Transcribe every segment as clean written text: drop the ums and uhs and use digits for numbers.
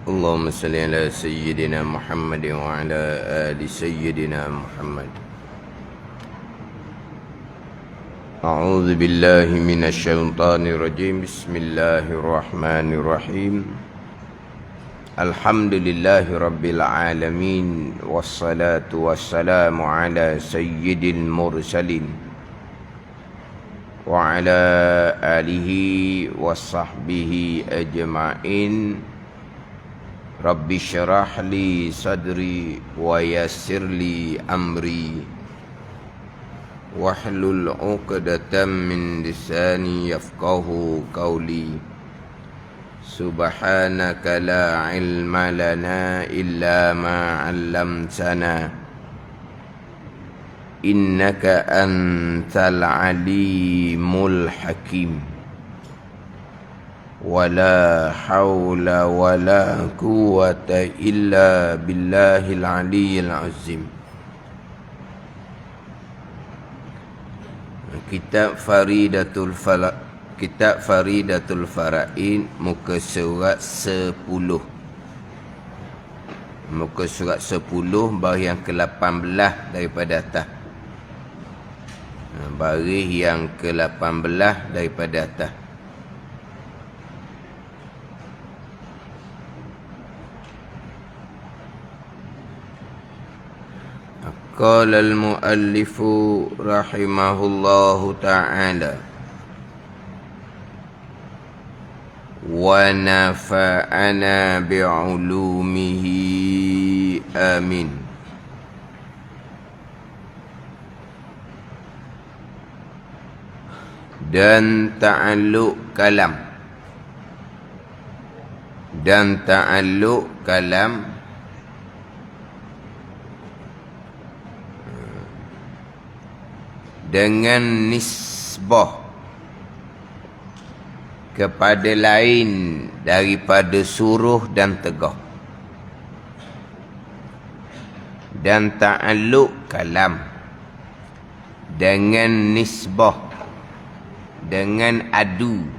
اللهم صل على سيدنا محمد وعلى آل سيدنا محمد. أعوذ بالله من الشيطان الرجيم. بسم الله الرحمن الرحيم. الحمد لله رب العالمين، والصلاة والسلام على سيد المرسلين وعلى آله وصحبه أجمعين. رب اشرح لي صدري ويسر لي أمري واحلل عقدة من لساني يفقه قولي. سبحانك لا علم لنا إلا ما علمتنا إنك أنت العليم الحكيم. ولا حول ولا قوة إلا بالله العلي العظيم. Kitab Faridatul Fara'in, muka surat 10. Muka surat 10 baris yang ke-18 daripada atas. Baris yang ke-18 daripada atas. Qala al-muallifu rahimahullahu ta'ala wa nafa'ana bi'ulumihi amin. Dan ta'alluq kalam, dan ta'alluq kalam dengan nisbah kepada lain daripada suruh dan tegah. Dan ta'alluq kalam dengan nisbah, dengan adu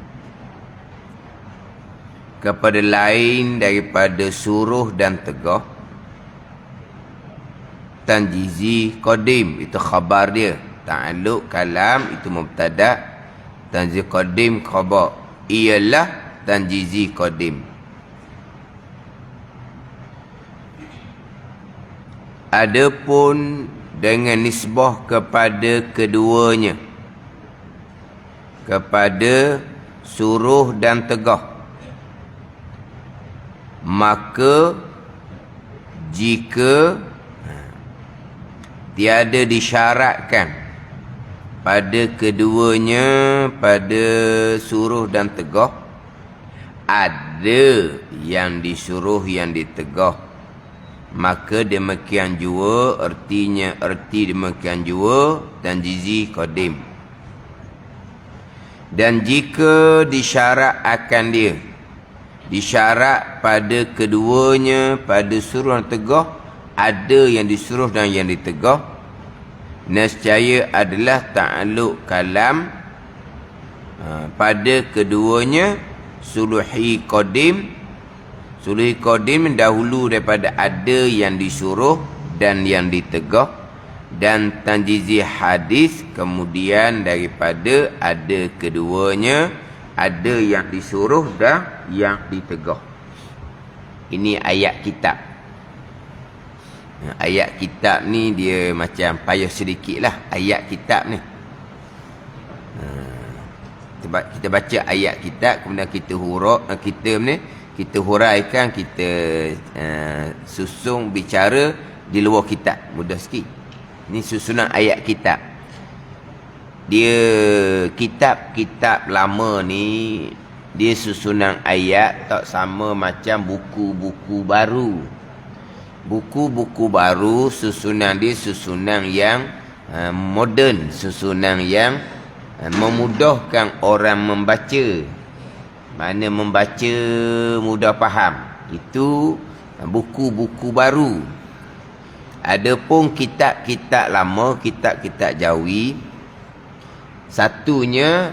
kepada lain daripada suruh dan tegah. Tanjizi qadim, itu khabar dia. Ta'alluq kalam itu mubtada', tanjiz qadim khabar, ialah tanjizi qadim. Adapun dengan nisbah kepada keduanya, kepada suruh dan tegah, maka jika tiada disyaratkan pada keduanya, pada suruh dan tegah, ada yang disuruh yang ditegah, maka demikian jua erti demikian jua tanjizi qadim. Dan jika disyarat akan dia, disyarat pada keduanya, pada suruh dan tegah, ada yang disuruh dan yang ditegah, nescaya adalah ta'alluq kalam pada keduanya suluhi qadim. Suluhi qadim dahulu daripada ada yang disuruh dan yang ditegah, dan tanjizi hadis kemudian daripada ada keduanya, ada yang disuruh dan yang ditegah. Ini ayat kitab. Ayat kitab ni dia macam payah sedikit lah ayat kitab ni. Kita baca ayat kitab, kemudian kita huraikan, kita susung bicara di luar kitab. Mudah sikit. Ni susunan ayat kitab. Dia kitab lama ni, dia susunan ayat tak sama macam buku-buku baru. Buku-buku baru susunan dia susunan yang moden, susunan yang memudahkan orang membaca. Mana membaca mudah faham. Itu buku-buku baru. Adapun kitab-kitab lama, kitab-kitab Jawi, satunya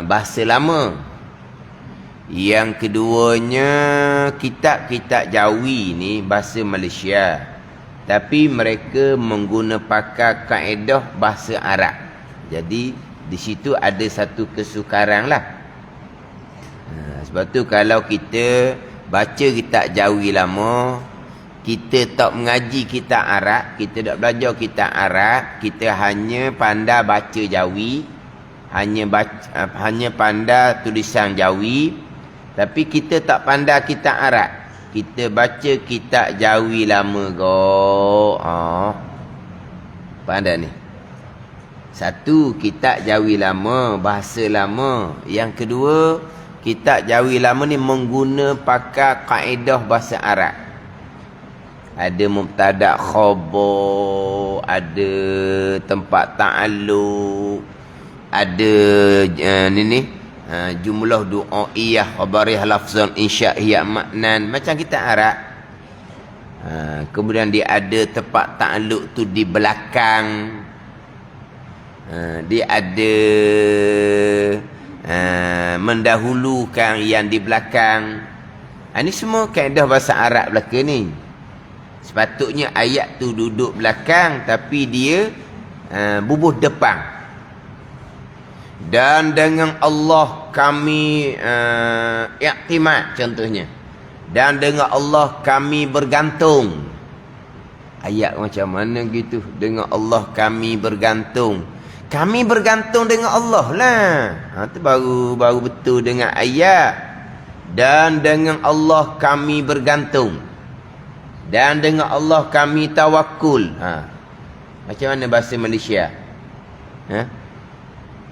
bahasa lama, Yang keduanya, kitab-kitab Jawi ni bahasa Malaysia. Tapi mereka pakai kaedah bahasa Arab. Jadi di situ ada satu kesukaran lah. Sebab tu kalau kita baca kitab Jawi lama, kita tak mengaji kitab Arab, kita tak belajar kitab Arab, kita hanya pandai baca Jawi, hanya pandai tulisan Jawi, tapi kita tak pandai kitab Arab. Kita baca kitab Jawi lama go. Pandai ni. Satu, kitab Jawi lama, bahasa lama. Yang kedua, kitab Jawi lama ni pakai kaedah bahasa Arab. Ada mubtada' khabar, ada tempat ta'alluq, ada jumlah du'a'iyah, khabariyah, lafzan, insya'iyah, maknan. Macam kita Arab. Kemudian dia ada tempat ta'alluq tu di belakang. Dia ada mendahulukan yang di belakang. Ini semua kaedah bahasa Arab belaka ni. Sepatutnya ayat tu duduk belakang, tapi dia bubuh depan. Dan dengan Allah kami i'timad contohnya. Dan dengan Allah kami bergantung. Ayat macam mana gitu? Dengan Allah kami bergantung. Kami bergantung dengan Allah lah. Tu baru betul dengan ayat. Dan dengan Allah kami bergantung. Dan dengan Allah kami tawakul. Macam mana bahasa Malaysia?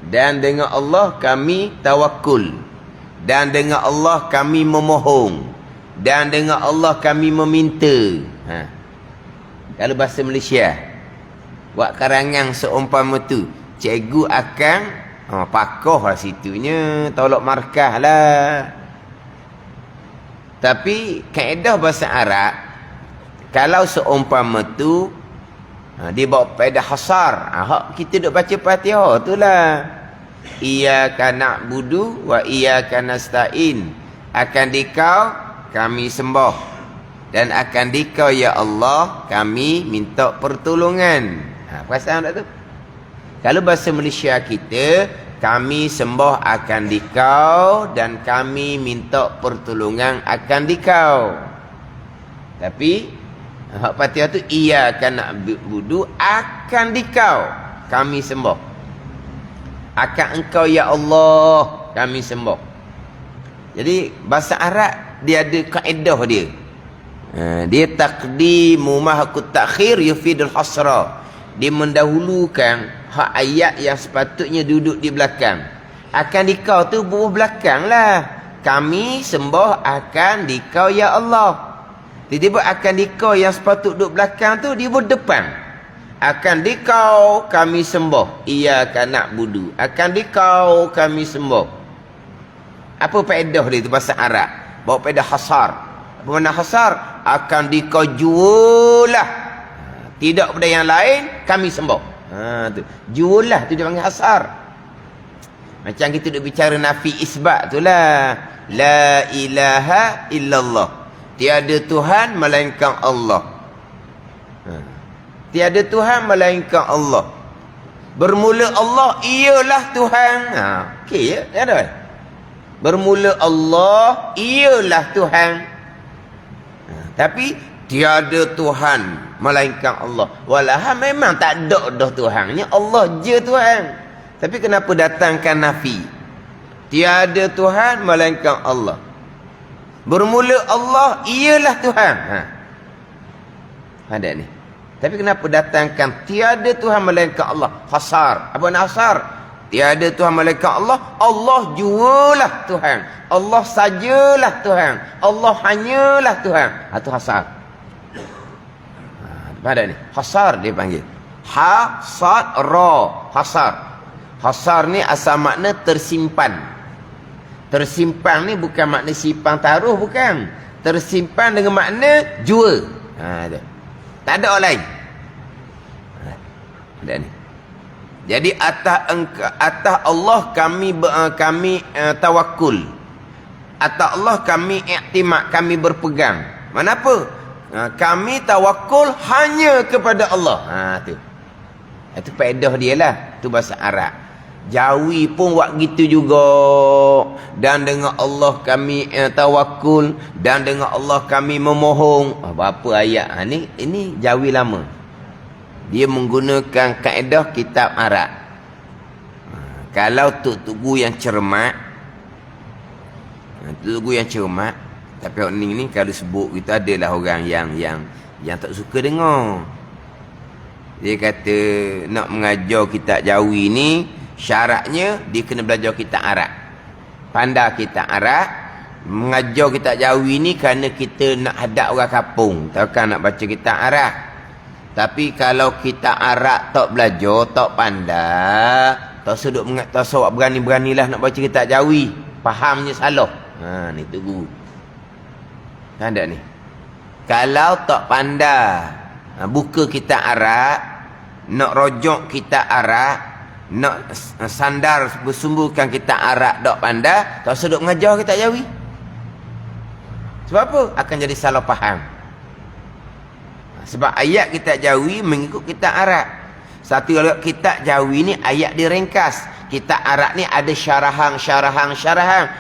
Dan dengan Allah kami tawakul. Dan dengan Allah kami memohon. Dan dengan Allah kami meminta. Kalau bahasa Malaysia, buat karangan seumpama tu, cikgu akan pakoh lah situnya, tolak markah lah. Tapi kaedah bahasa Arab, kalau seumpama tu dia bawa pada hasar. Kita duk baca Fatihah tu lah. Iyyaka na'budu wa iyyaka nasta'in. Akan dikau kami sembah, dan akan dikau ya Allah kami minta pertolongan. Perasan tak tu? Kalau bahasa Malaysia kita, kami sembah akan dikau dan kami minta pertolongan akan dikau. Tapi hak Fatihah tu iyyaka na'budu, akan dikau kami sembah. Akan engkau ya Allah kami sembah. Jadi bahasa Arab dia ada kaedah dia. Dia taqdimu ma hakut takhir yufidul hasra. Dia mendahulukan hak ayat yang sepatutnya duduk di belakang. Akan dikau tu bubuh belakang lah. Kami sembah akan dikau ya Allah. Tiba-tiba akan dikau yang sepatut duduk belakang tu dia berdepan. Akan dikau kami sembah. Iyyaka na'budu. Akan dikau kami sembah. Apa faedah dia tu bahasa Arab? Bawa faedah hasar. Apa makna hasar? Akan dikau jualah. Tidak pada yang lain kami sembah. Tu. Jualah tu dia panggil hasar. Macam kita duk bicara nafi isbat tu lah. La ilaha illallah. Tiada Tuhan melainkan Allah. Tiada Tuhan melainkan Allah. Bermula Allah ialah Tuhan. Okey ya, ada. Bermula Allah ialah Tuhan. Tapi tiada Tuhan melainkan Allah. Walaupun memang tak ada dah Tuhannya, Allah je Tuhan. Tapi kenapa datangkan nafi? Tiada Tuhan melainkan Allah. Bermula Allah ialah Tuhan. Ada ni. Tapi kenapa datangkan tiada Tuhan melainkan Allah? Hasar. Apa nak hasar? Tiada Tuhan melainkan Allah. Allah jualah Tuhan. Allah sajalah Tuhan. Allah hanyalah Tuhan. Itu hasar. Ada ni. Hasar dia panggil. Ha-sad ra. Hasar. Hasar ni asal makna tersimpan. Tersimpan ni bukan makna simpan taruh, bukan. Tersimpan dengan makna jual. Tak ada orang lain. Ada ni. Jadi atas Allah kami tawakul. Atas Allah kami iktimad, kami berpegang. Kenapa? Kami tawakul hanya kepada Allah. Tu. Itu faedah dia lah. Itu bahasa Arab. Jawi pun buat gitu juga. Dan dengan Allah kami tawakul, dan dengan Allah kami memohon. Berapa ayat? Ini Jawi lama. Dia menggunakan kaedah kitab Arab. Kalau tuk-tuk guru yang cermat, tuk-tuk guru yang cermat, tapi orang ni kalau sebut kita adalah orang yang tak suka dengar. Dia kata nak mengajar kitab Jawi ni syaratnya dia kena belajar kitab Arab. Pandai kitab Arab, mengajar kitab Jawi ni kerana kita nak hadap orang kampung, takkan nak baca kitab Arab. Tapi kalau kitab Arab tak belajar, tak pandai, tak sedut tak sawak berani-beranilah nak baca kitab Jawi. Fahamnya salah. Ni tu guru. Kan tak ni? Kalau tak pandai buka kitab Arab, nak rojok kitab Arab, nak sandar bersumberkan kitab Arab, tak pandai, tak sedut mengajar kitab Jawi. Sebab apa? Akan jadi salah faham. Sebab ayat kitab Jawi mengikut kitab Arab. Satu kitab Jawi ni ayat dia ringkas. Kitab Arab ni ada syarahan,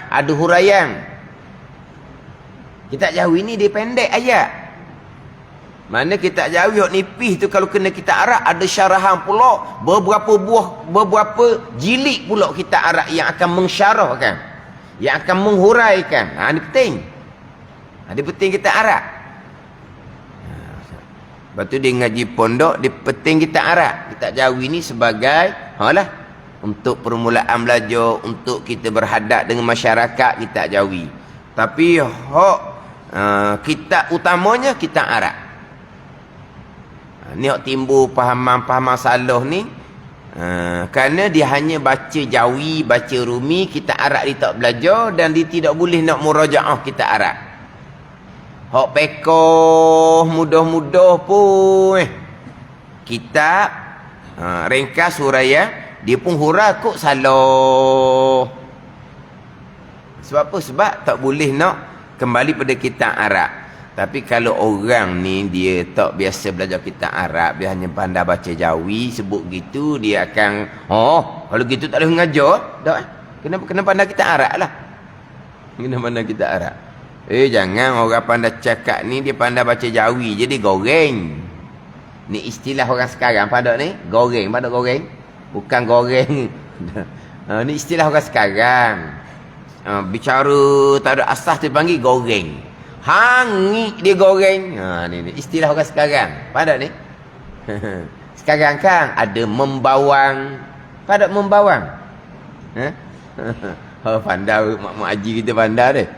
ada huraian. Kitab Jawi ni dia pendek ayat. Mana kitab Jawi yang nipis tu kalau kena kitab Arab ada syarahan pula, beberapa jilid pula kitab Arab yang akan mensyarahkan, yang akan menghuraikan. Ini penting. Ada penting kitab Arab. Lepas tu dia ngaji pondok, dia penting kitab Arab. Kitab Jawi ni sebagai untuk permulaan belajar, untuk kita berhadap dengan masyarakat, kitab Jawi. Tapi kitab utamanya kitab Arab. Ni hak timbul pahaman-pahaman salah ni. Kerana dia hanya baca Jawi, baca Rumi, kitab Arab dia tak belajar, dan dia tidak boleh nak murajaah kitab Arab. Hak pekoh mudah-mudah pun kitab ringkas huraian, dia pun hurai kok salah. Sebab apa? Sebab tak boleh nak kembali pada kitab Arab. Tapi kalau orang ni dia tak biasa belajar kitab Arab, dia hanya pandai baca Jawi, sebut gitu, dia akan kalau gitu tak boleh mengajar. Tak, kena pandai kitab Arab lah. Kena pandai kitab Arab. Jangan orang pandai cakap ni dia pandai baca Jawi jadi goreng. Ni istilah orang sekarang pada ni, goreng, pada goreng. Bukan goreng. Ni istilah orang sekarang. Bicara tak ada asas dia panggil goreng. Hangit dia goreng. Ni istilah orang sekarang. Pada ni. Sekarang kan ada membawang. Pada membawang. Pandai mak haji kita pandai deh.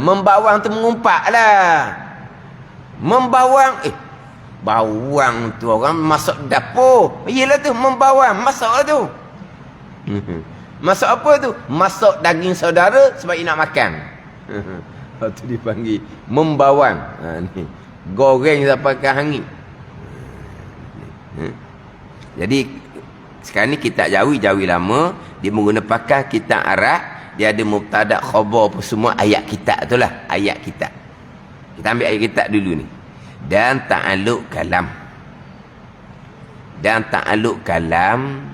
Membawang tu mengumpat lah. Membawang bawang tu orang masuk dapur. Iyalah tu membawang, masak lah tu. Masak apa tu? Masak daging saudara sebab dia nak makan. Lepas tu dipanggil membawang. Ni goreng sampai ke hangit. Jadi sekarang ni kitab Jawi lama, dia menggunakan pakai kitab Arab. Dia ada mubtada, khabar apa semua ayat kitab tu lah. Ayat kitab. Kita ambil ayat kitab dulu ni. Dan ta'aluk kalam. Dan ta'aluk kalam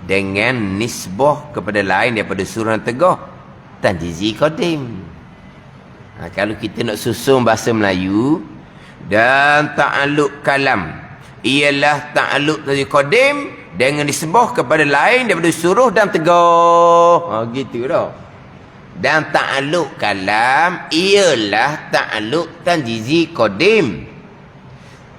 dengan nisbah kepada lain daripada surah tegah. Tanjizi qadim. Kalau kita nak susun bahasa Melayu, dan ta'aluk kalam ialah ta'aluk tanjizi qadim dengan nisbah kepada lain daripada suruh dan tegah. Gitu dah. Dan ta'aluk kalam ialah ta'aluk tanjizi qadim.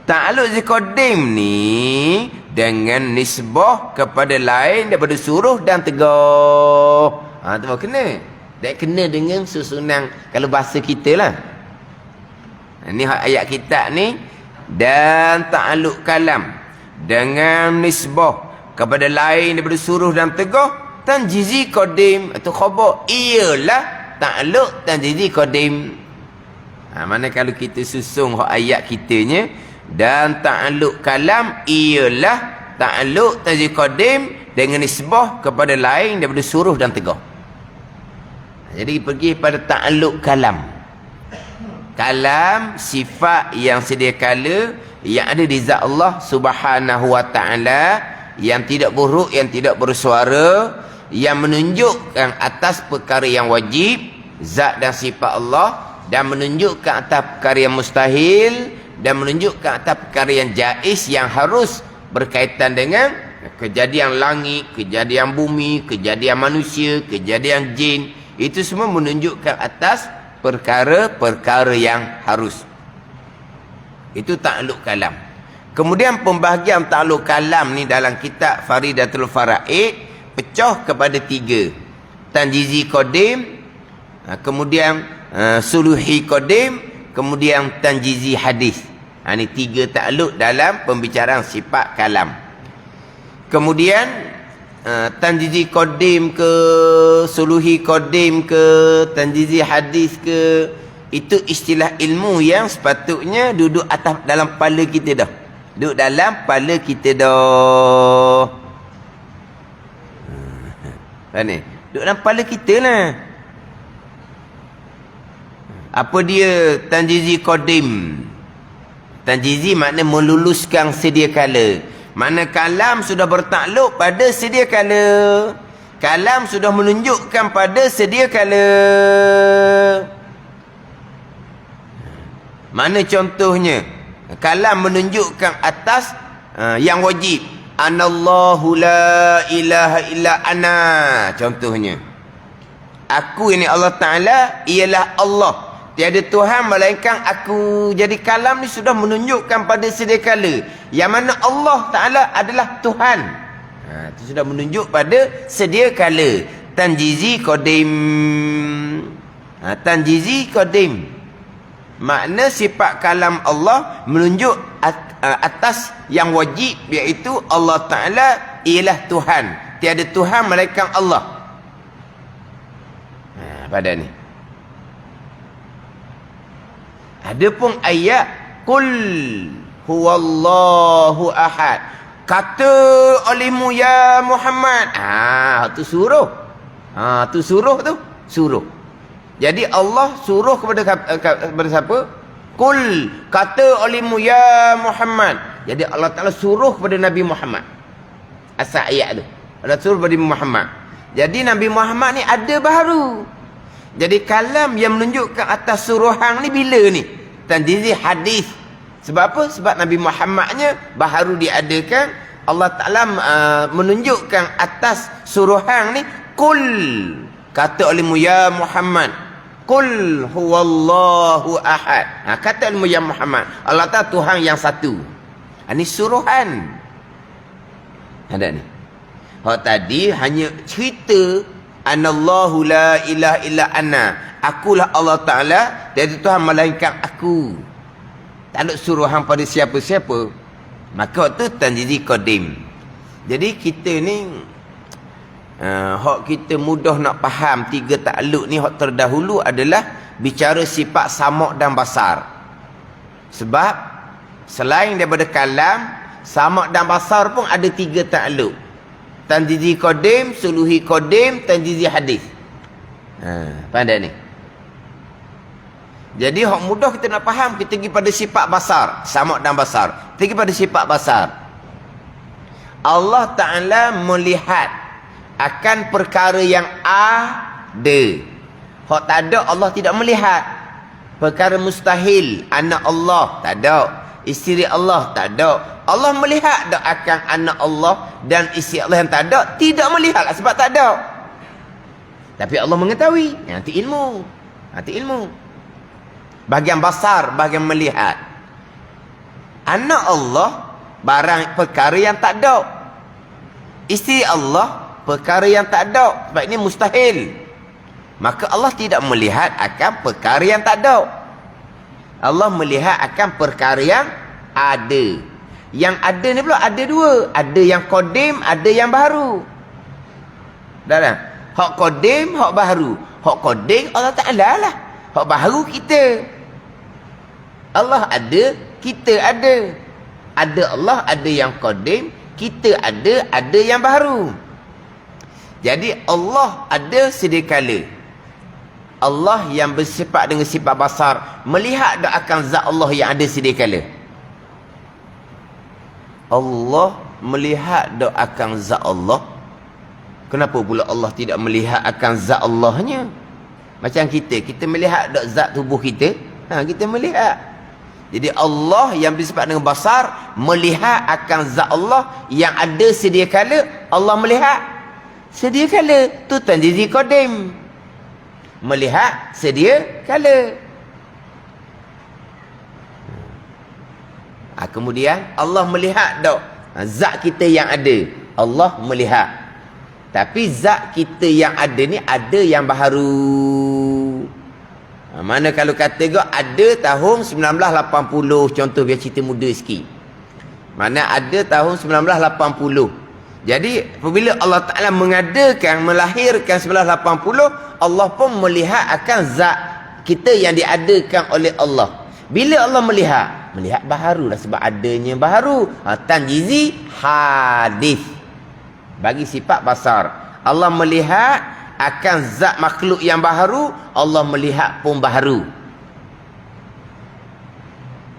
Ta'aluk tanjizi qadim ni dengan nisbah kepada lain daripada suruh dan tegah. Tu kena. Tak kena dengan susunan kalau bahasa kita lah. Ni ayat kitab ni. Dan ta'aluk kalam dengan nisbah kepada lain daripada suruh dan tegah, tanjizi qadim atau khabar ialah ta'aluk tanjizi qadim. Mana kalau kita susun ayat kitanya, dan ta'aluk kalam ialah ta'aluk tanjizi qadim dengan nisbah kepada lain daripada suruh dan tegah. Jadi pergi pada ta'alluq kalam. Kalam sifat yang sedia kala yang ada di zat Allah Subhanahu wa taala, yang tidak buruk, yang tidak bersuara, yang menunjukkan atas perkara yang wajib, zat dan sifat Allah, dan menunjukkan atas perkara yang mustahil, dan menunjukkan atas perkara yang jaiz, yang harus berkaitan dengan kejadian langit, kejadian bumi, kejadian manusia, kejadian jin. Itu semua menunjukkan atas perkara-perkara yang harus. Itu ta'alluq kalam. Kemudian pembahagian ta'alluq kalam ni dalam kitab Faridatul Faraid pecah kepada 3. Tanjizi qadim, kemudian suluhi qadim, kemudian tanjizi hadis. Ini 3 ta'alluq dalam pembicaraan sifat kalam. Kemudian tanjizi qadim ke, suluhi qadim ke, tanjizi hadis ke, itu istilah ilmu yang sepatutnya duduk atas dalam kepala kita dah. Duduk dalam kepala kita dah. Ni, duduk dalam kepala kita lah. Apa dia tanjizi qadim? Tanjizi makna meluluskan sedia kala. Mana kalam sudah bertakluk pada sedia kala. Kalam sudah menunjukkan pada sedia kala. Mana contohnya? Kalam menunjukkan atas yang wajib. Anallahu la ilaha illa ana. Contohnya, aku ini Allah Ta'ala ialah Allah, tiada Tuhan melainkan aku. Jadi kalam ni sudah menunjukkan pada sedia kala yang mana Allah Ta'ala adalah Tuhan. Itu sudah menunjuk pada sedia kala. Tanjizi qadim. Tanjizi qadim makna sifat kalam Allah menunjuk atas yang wajib, iaitu Allah Ta'ala ialah Tuhan, tiada Tuhan melainkan Allah. Pada ni ada pun ayat qul huwallahu ahad, kata olehmu ya Muhammad. Tu suruh. Tu suruh tu, suruh. Jadi Allah suruh kepada siapa? Qul, kata olehmu ya Muhammad. Jadi Allah Ta'ala suruh kepada Nabi Muhammad. Asal ayat tu, Allah suruh kepada Nabi Muhammad. Jadi Nabi Muhammad ni ada baharu. Jadi kalam yang menunjukkan atas suruhan ni bila ni? Tanjizi hadis. Sebab apa? Sebab Nabi Muhammadnya baharu diadakan. Allah Ta'ala menunjukkan atas suruhan ni qul, kata olehmu ya Muhammad, qul huwallahu ahad. Kata olehmu ya Muhammad, Allah Ta'ala Tuhan yang satu. Ini suruhan. Ada ni. Tadi hanya cerita anallahu la ilaha illa ana, akulah Allah Ta'ala, tiada Tuhan melainkan aku. Tak ada suruhan pada siapa-siapa. Maka tu tanjizi qadim. Jadi kita ni hak kita mudah nak faham 3 ta'alluq ni. Hak terdahulu adalah bicara sifat samak dan basar. Sebab selain daripada kalam, samak dan basar pun ada 3 ta'alluq. Tanjizi qadim, suluhi qadim, tanjizi hadis. Pandai ni. Jadi hak mudah kita nak faham, kita pergi pada sifat basar, samak dan basar. Kita pergi pada sifat basar. Allah Ta'ala melihat akan perkara yang ada. Hak tak ada, Allah tidak melihat. Perkara mustahil, anak Allah tak ada, isteri Allah tak ada. Allah melihat dak akan anak Allah dan isteri Allah yang tak ada, tidak melihat sebab tak ada. Tapi Allah mengetahui. Nanti ilmu. Nanti ilmu. Bahagian basar, bahagian melihat. Anak Allah barang perkara yang tak ada. Isteri Allah perkara yang tak ada. Sebab ini mustahil. Maka Allah tidak melihat akan perkara yang tak ada. Allah melihat akan perkara yang ada. Yang ada ni pula ada 2. Ada yang qadim, ada yang baru. Dah dah. Hak qadim, hak baru. Hak qadim Allah Ta'ala lah. Hak baru kita. Allah ada, kita ada. Ada Allah, ada yang qadim, kita ada yang baru. Jadi Allah ada sedia kala. Allah yang bersifat dengan sifat basar melihat tak akan zat Allah yang ada sedia kala? Allah melihat tak akan zat Allah. Kenapa pula Allah tidak melihat akan zat Allahnya? Macam kita melihat tak zat tubuh kita? Kita melihat. Jadi Allah yang bersifat dengan basar melihat akan zat Allah yang ada sedia kala. Allah melihat sedia kala. Tu tanjizi qadim. Melihat sedia kala. Kemudian Allah melihat tak zat kita yang ada? Allah melihat. Tapi zat kita yang ada ni ada yang baharu. Mana kalau kata kau ada tahun 1980, contoh biar cerita muda sikit. Mana ada tahun 1980. Jadi apabila Allah Ta'ala mengadakan, melahirkan 1980, Allah pun melihat akan zat kita yang diadakan oleh Allah. Bila Allah melihat baharu lah, sebab adanya baharu. Tanjizi hadis. Bagi sifat basar. Allah melihat akan zat makhluk yang baharu, Allah melihat pun baharu.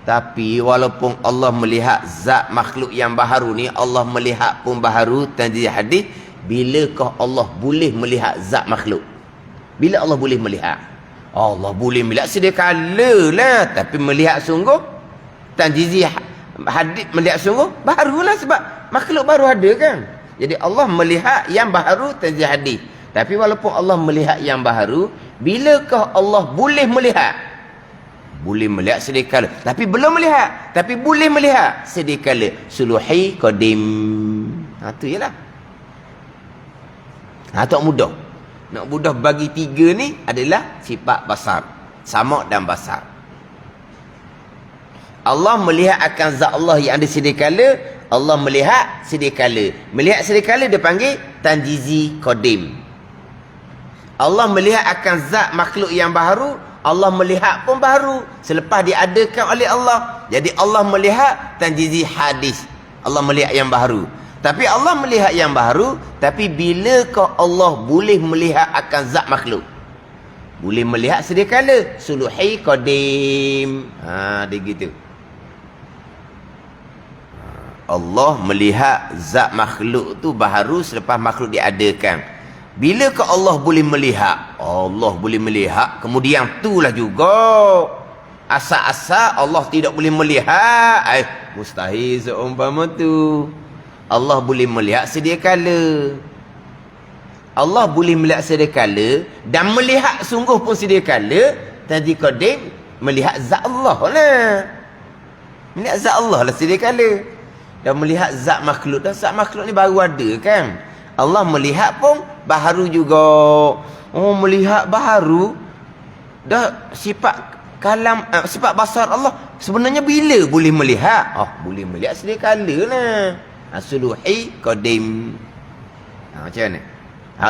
Tapi walaupun Allah melihat zat makhluk yang baharu ni, Allah melihat pun baharu, tanjiz hadis, bilakah Allah boleh melihat zat makhluk? Bila Allah boleh melihat? Allah boleh melihat sedia kala lah, tapi melihat sungguh, tanjiz hadis melihat sungguh baharulah, sebab makhluk baru ada kan. Jadi Allah melihat yang baharu, tanjiz hadis. Tapi walaupun Allah melihat yang baharu, bilakah Allah boleh melihat? Boleh melihat sedia kala, tapi belum melihat, tapi boleh melihat sedia kala. Suluhi qadim. Tu jelah. Tak mudah. Nak mudah bagi tiga ni adalah sifat basar. Sama' dan basar. Allah melihat akan zat Allah yang ada sedia kala. Allah melihat sedia kala. Melihat sedia kala dia panggil tanjizi qadim. Allah melihat akan zat makhluk yang baharu, Allah melihat pun baharu selepas diadakan oleh Allah. Jadi Allah melihat tanjizi hadis. Allah melihat yang baharu. Tapi Allah melihat yang baharu, tapi bilakah Allah boleh melihat akan zat makhluk? Boleh melihat sedia kala. Suluhi qadim. Dia gitu. Allah melihat zat makhluk tu baharu selepas makhluk diadakan. Bilakah Allah boleh melihat? Allah boleh melihat. Kemudian itulah juga asal-asal Allah tidak boleh melihat. Mustahil seumpama tu. Allah boleh melihat sedia kala. Allah boleh melihat sedia kala dan melihat sungguh pun sedia kala. Tadi qadim melihat zat Allah lah. Melihat zat Allah lah sedia kala. Dan melihat zat makhluk. Dan zat makhluk ni baru ada kan. Allah melihat pun baharu juga. Melihat baharu. Dah sifat kalam, sifat basar Allah sebenarnya bila boleh melihat? Boleh melihat sedia kala lah. Suluhi qadim. Macam mana?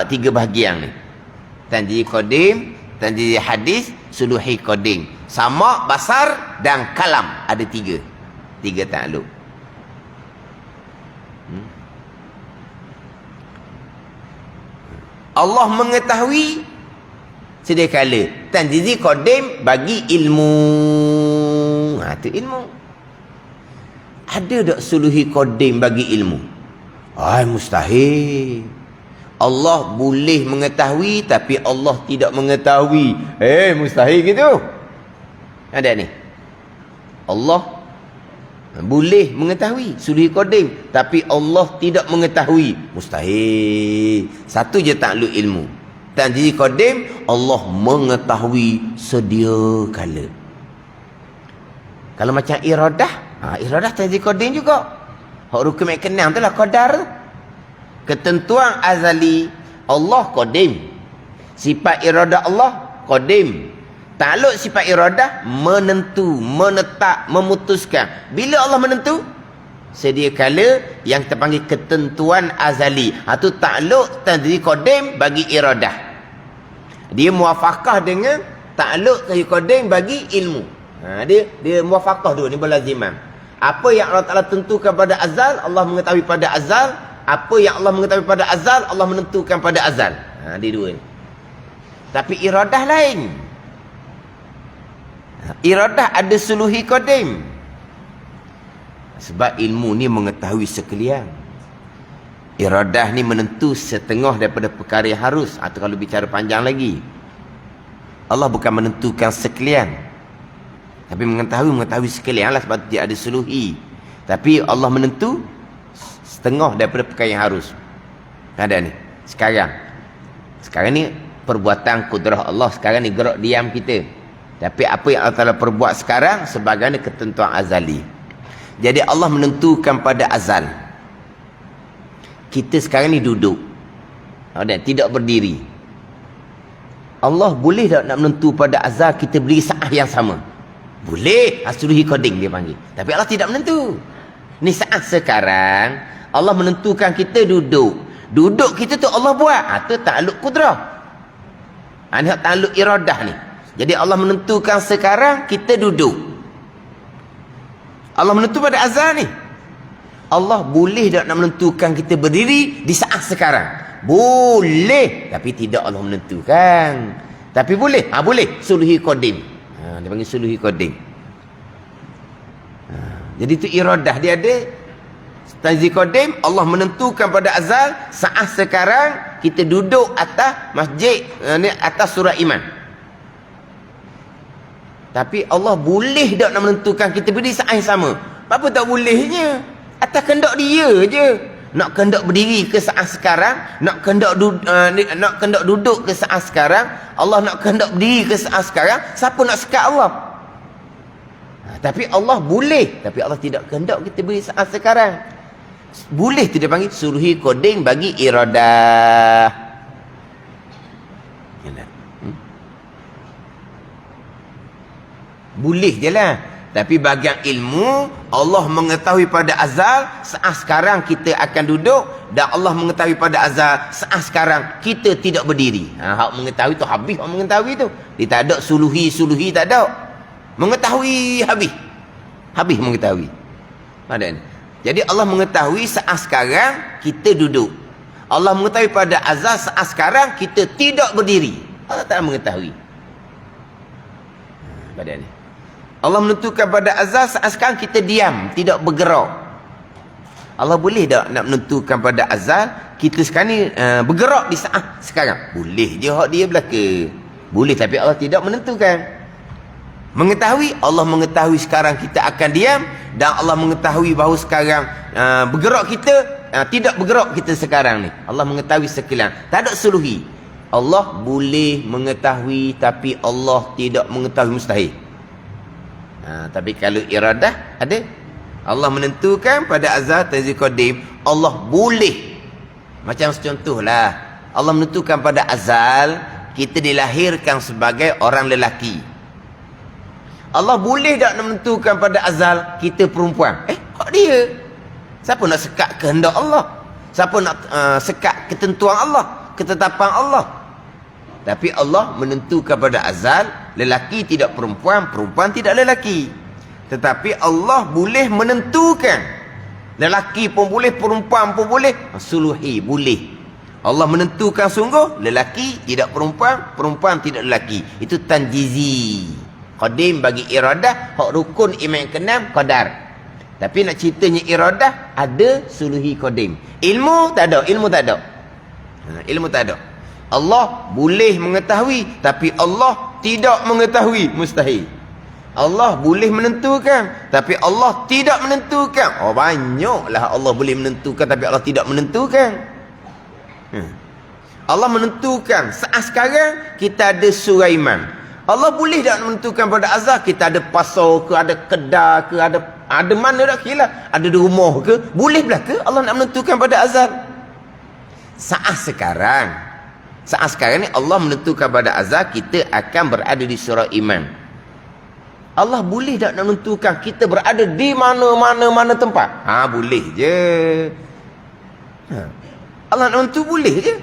Tiga bahagian ni. Tanjiz qadim, tanjiz hadis, suluhi qadim. Sama, basar dan kalam. Ada tiga. Tiga takluk. Allah mengetahui sedia kala. Tanjiz qadim bagi ilmu. Itu ilmu. Ada tak suluhi qadim bagi ilmu? Mustahil. Allah boleh mengetahui tapi Allah tidak mengetahui. Mustahil gitu. Ada ni. Allah boleh mengetahui suluhi qadim tapi Allah tidak mengetahui. Mustahil. Satu je takluk ilmu. Tanjiz qadim, Allah mengetahui sedia kala. Kalau macam iradah, iradah tanjiz qadim juga. Hak rukun mek kenang tu lah qadar tu. Ketentuan azali Allah qadim. Sifat iradah Allah qadim. Takluk sifat iradah menentu, menetap, memutuskan. Bila Allah menentu? Sedia kala yang kita panggil ketentuan azali. Itu takluk tanjiz qadim bagi iradah. Dia muafakah dengan takluk tanjiz qadim bagi ilmu. Dia muafakah dua ni berlaziman. Apa yang Allah Ta'ala tentukan pada azal, Allah mengetahui pada azal. Apa yang Allah mengetahui pada azal, Allah menentukan pada azal. Dia dua ni. Tapi iradah lain. Iradah ada suluhi qadim. Sebab ilmu ni mengetahui sekalian. Iradah ni menentu setengah daripada perkara yang harus. Atau kalau bicara panjang lagi, Allah bukan menentukan sekalian, tapi mengetahui sekalian lah, sebab dia ada suluhi. Tapi Allah menentu setengah daripada perkara yang harus. Ada ni sekarang ni perbuatan kudrah Allah. Sekarang ni gerak diam kita. Tapi apa yang Allah Ta'ala perbuat sekarang sebagaimana ketentuan azali. Jadi Allah menentukan pada azal. Kita sekarang ni duduk, tidak berdiri. Allah boleh tak nak menentu pada azal kita berdiri saat yang sama? Boleh. Suluhi qadim dia panggil. Tapi Allah tidak menentu. Ni saat sekarang Allah menentukan kita duduk. Duduk kita tu Allah buat. Itu takluk kudrah. Ini takluk iradah ni. Jadi Allah menentukan sekarang kita duduk. Allah menentu pada azal ni. Allah boleh tak nak menentukan kita berdiri di saat sekarang? Boleh. Tapi tidak Allah menentukan. Tapi boleh. Boleh. Suluhi qadim. Dia panggil suluhi qadim. Jadi itu iradah dia ada. Tanzil qadim, Allah menentukan pada azal saat sekarang kita duduk atas masjid, atas surah iman. Tapi Allah boleh tak nak menentukan kita berdiri saat yang sama? Apa tak bolehnya? Atas kehendak dia je. Nak kehendak berdiri ke saat sekarang, nak kehendak duduk ke saat sekarang, Allah nak kehendak berdiri ke saat sekarang, siapa nak sekat Allah? Tapi Allah boleh, tapi Allah tidak kehendak kita berdiri saat sekarang. Boleh tu dia panggil suluhi qadim bagi iradah. Boleh je lah. Tapi bahagian ilmu, Allah mengetahui pada azal saat sekarang kita akan duduk, dan Allah mengetahui pada azal saat sekarang kita tidak berdiri. Hak mengetahui tu habis. Hak mengetahui tu dia tak ada suluhi tak ada. Mengetahui habis mengetahui. Ada ni. Jadi Allah mengetahui saat sekarang kita duduk. Allah mengetahui pada azal saat sekarang kita tidak berdiri. Allah tak mengetahui. Pada ni. Allah menentukan pada azal saat sekarang kita diam, tidak bergerak. Allah boleh tak nak menentukan pada azal kita sekarang ni bergerak di saat sekarang? Boleh je hak dia belaka. Boleh, tapi Allah tidak menentukan. Mengetahui, Allah mengetahui sekarang kita akan diam, dan Allah mengetahui bahawa sekarang bergerak kita, tidak bergerak kita sekarang ni. Allah mengetahui sekalian. Tak ada suluhi. Allah boleh mengetahui, tapi Allah tidak mengetahui, mustahil. Tapi kalau iradah ada. Allah menentukan pada azal tanzil qadim, Allah boleh. Macam contohlah, Allah menentukan pada azal kita dilahirkan sebagai orang lelaki. Allah boleh tak menentukan pada azal kita perempuan? Hak dia. Siapa nak sekat kehendak Allah? Siapa nak sekat ketentuan Allah, ketetapan Allah? Tapi Allah menentukan pada azal lelaki tidak perempuan, perempuan tidak lelaki. Tetapi Allah boleh menentukan lelaki pun boleh, perempuan pun boleh. Suluhi boleh. Allah menentukan sungguh lelaki tidak perempuan, perempuan tidak lelaki. Itu tanjizi qadim bagi iradah. Hak rukun iman yang keenam qadar. Tapi nak ceritanya iradah ada suluhi qadim. Ilmu tak ada, ilmu tak ada. Ilmu tak ada. Allah boleh mengetahui, tapi Allah tidak mengetahui, mustahil. Allah boleh menentukan, tapi Allah tidak menentukan. Banyaklah Allah boleh menentukan, tapi Allah tidak menentukan. Allah menentukan saat sekarang kita ada surah iman. Allah boleh tak menentukan pada azal kita ada pasar ke, ada kedai ke, ada mana dah kira, ada di rumah ke, boleh belaka Allah nak menentukan pada azal. Saat sekarang ni Allah menentukan pada azal kita akan berada di surah iman. Allah boleh tak nak menentukan kita berada di mana tempat? Boleh je. Allah nak menentu boleh je.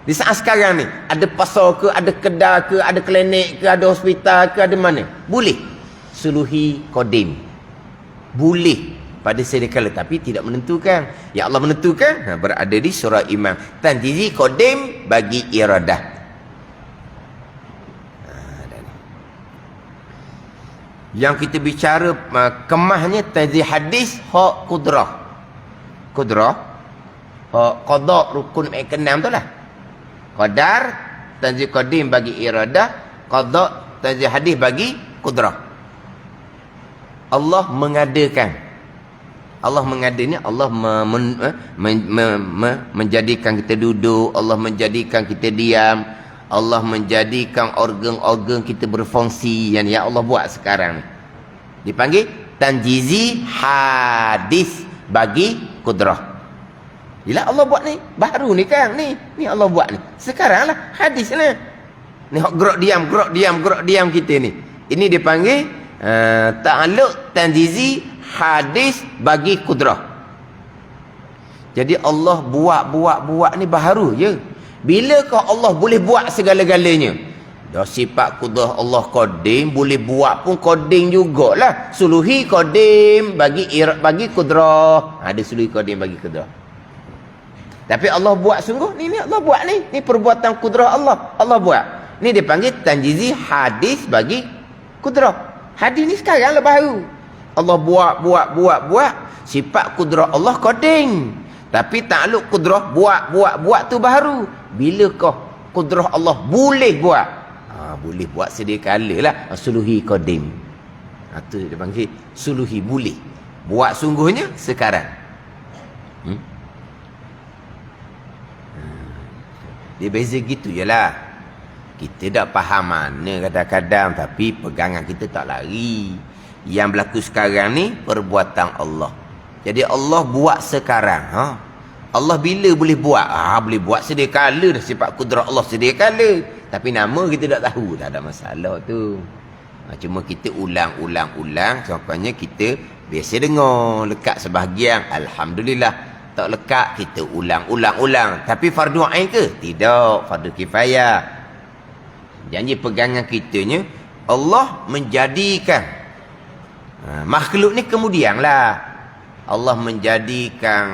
Di saat sekarang ni ada pasar ke, ada kedai ke, ada klinik ke, ada hospital ke, ada mana? Boleh. Suluhi qadim. Boleh pada sedekala, tapi tidak menentukan. Ya Allah menentukan berada di surah iman. Tanjizi qadim bagi iradah. Yang kita bicara kemahnya tanzih hadis hak kudrah. Kudrah hak qada rukun keenam tu lah. Qadar tanzih qadim bagi iradah, qada tanzih hadis bagi kudrah. Allah mengadakan. Allah mengadakan, Allah menjadikan kita duduk, Allah menjadikan kita diam, Allah menjadikan organ-organ kita berfungsi yang Allah buat sekarang ni. Dipanggil tanjizi hadis bagi kudrah. Bila Allah buat ni, baru ni kan, ni Allah buat ni. Sekarang lah hadis lah. Ni gerak diam kita ni. Ini dipanggil ta'alluq tanjizi hadis bagi kudrah. Jadi Allah buat ni baharu je. Bilakah Allah boleh buat segala-galanya? Dah sifat kudrah Allah qadim, boleh buat pun qadim jugalah. Suluhi qadim bagi kudrah. Ada suluhi qadim bagi kudrah. Tapi Allah buat sungguh ni Allah buat ni perbuatan kudrah Allah. Allah buat. Ni dipanggil tanjizi hadis bagi kudrah. Hadis ni sekarang lah baru. Allah buat. Sifat kudrah Allah qadim. Tapi takluk kudrah buat tu baru. Bilakah kudrah Allah boleh buat? Boleh buat sedia kala lah. Suluhi qadim. Itu dia panggil suluhi boleh. Buat sungguhnya sekarang. Dia beza gitu je lah. Kita dah faham mana kadang-kadang, tapi pegangan kita tak lari. Yang berlaku sekarang ni perbuatan Allah. Jadi Allah buat sekarang. Allah bila boleh buat? Boleh buat sedia kala dah, sifat kudrah Allah sedia kala. Tapi nama kita tak tahu, tak ada masalah tu. Cuma kita ulang. Contohnya kita biasa dengar, lekat sebahagian, alhamdulillah. Tak lekat, kita ulang. Tapi fardu ain ke? Tidak, fardu kifayah. Janji pegangan kitanya, Allah menjadikan makhluk ni kemudian lah. Allah menjadikan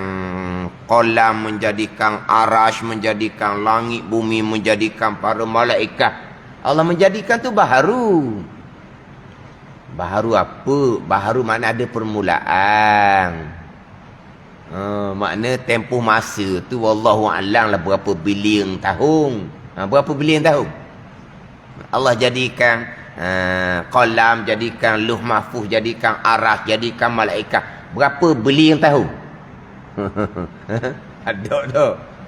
qalam, menjadikan arash, menjadikan langit, bumi, menjadikan para malaikat. Allah menjadikan tu baharu. Baharu apa? Baharu makna ada permulaan. Makna tempoh masa tu wallahu a'lam lah berapa bilion tahun. Berapa bilion tahun? Allah jadikan qalam, jadikan luh mahfuz, jadikan arash, jadikan malaikat. Berapa bilion tahun?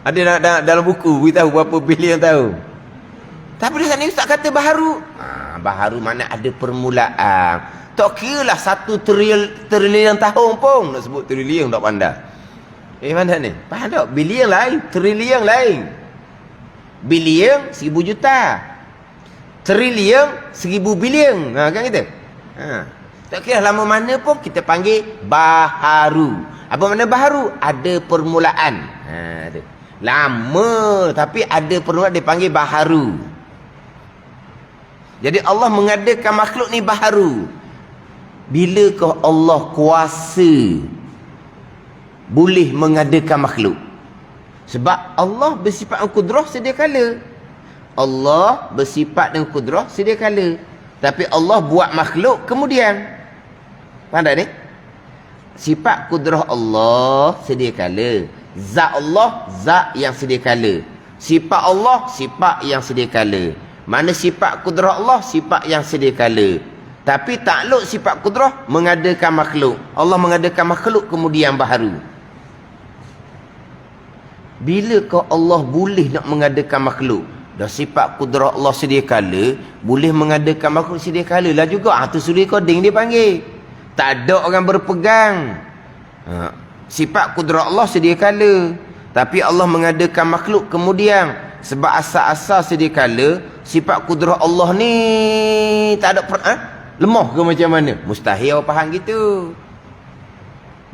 Ada dalam buku beritahu berapa bilion tahun. Tapi di sana Ustaz kata baharu. Baharu mana ada permulaan. Tak kira lah 1 trilion tahun pun. Nak sebut trilion tak pandai. Mana ni? Faham tak? Bilion lain, trilion lain. Bilion 1000 juta. Trilion 1000 bilion. Kan kita? Tak kira lama mana pun kita panggil baharu. Apa makna baharu? Ada permulaan. Lama tapi ada permulaan dipanggil baharu. Jadi Allah mengadakan makhluk ni baharu. Bilakah Allah kuasa boleh mengadakan makhluk? Sebab Allah bersifat dengan kudrah sedia kala. Allah bersifat dengan kudrah sedia kala. Tapi Allah buat makhluk kemudian. Faham tak ni? Sifat kudrah Allah sedia kala. Zat Allah, zat yang sedia kala. Sifat Allah, sifat yang sedia kala. Mana sifat kudrah Allah, sifat yang sedia kala. Tapi takluk sifat kudrah mengadakan makhluk. Allah mengadakan makhluk kemudian baharu. Bilakah Allah boleh nak mengadakan makhluk? Dah sifat kudrah Allah sedia kala, boleh mengadakan makhluk sedia kala lah juga. Tu suri koding dia panggil. Tak ada orang berpegang. Sifat kudrah Allah sedia kala, tapi Allah mengadakan makhluk kemudian. Sebab asal-asal sedia kala, sifat kudrah Allah ni tak ada lemah ke macam mana? Mustahil orang faham gitu.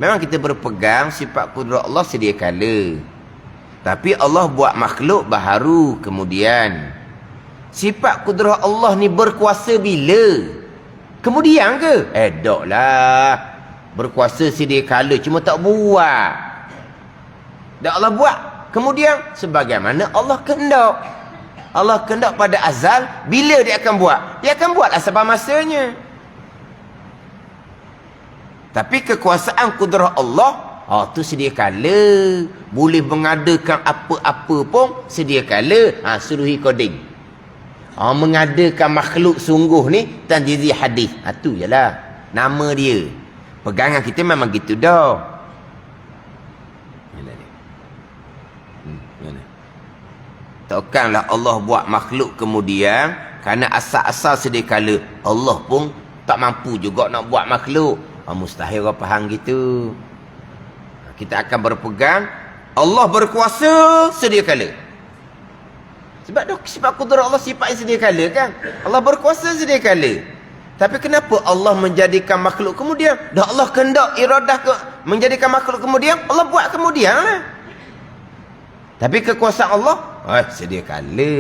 Memang kita berpegang sifat kudrah Allah sedia kala, tapi Allah buat makhluk baharu kemudian. Sifat kudrah Allah ni berkuasa bila? Kemudian ke? Tak lah. Berkuasa sedia kala, cuma tak buat. Dan Allah buat kemudian sebagaimana Allah kehendak. Allah kehendak pada azal bila dia akan buat? Dia akan buatlah sebab masanya. Tapi kekuasaan kudrah Allah, tu sedia kala. Boleh mengadakan apa-apa pun sedia kala. Suruhi koding. Mengadakan makhluk sungguh ni tanjizi hadis. Tu jelah nama dia. Pegangan kita memang gitu dah. Takkanlah Allah buat makhluk kemudian kerana asal-asal sedia kala Allah pun tak mampu juga nak buat makhluk. Mustahil orang faham gitu. Kita akan berpegang Allah berkuasa sedia kala. Sebab kudrah Allah sifat yang sedia kala kan. Allah berkuasa sedia kala. Tapi kenapa Allah menjadikan makhluk kemudian? Dah Allah kehendak iradah menjadikan makhluk kemudian, Allah buat kemudian lah. Tapi kekuasaan Allah sedia kala.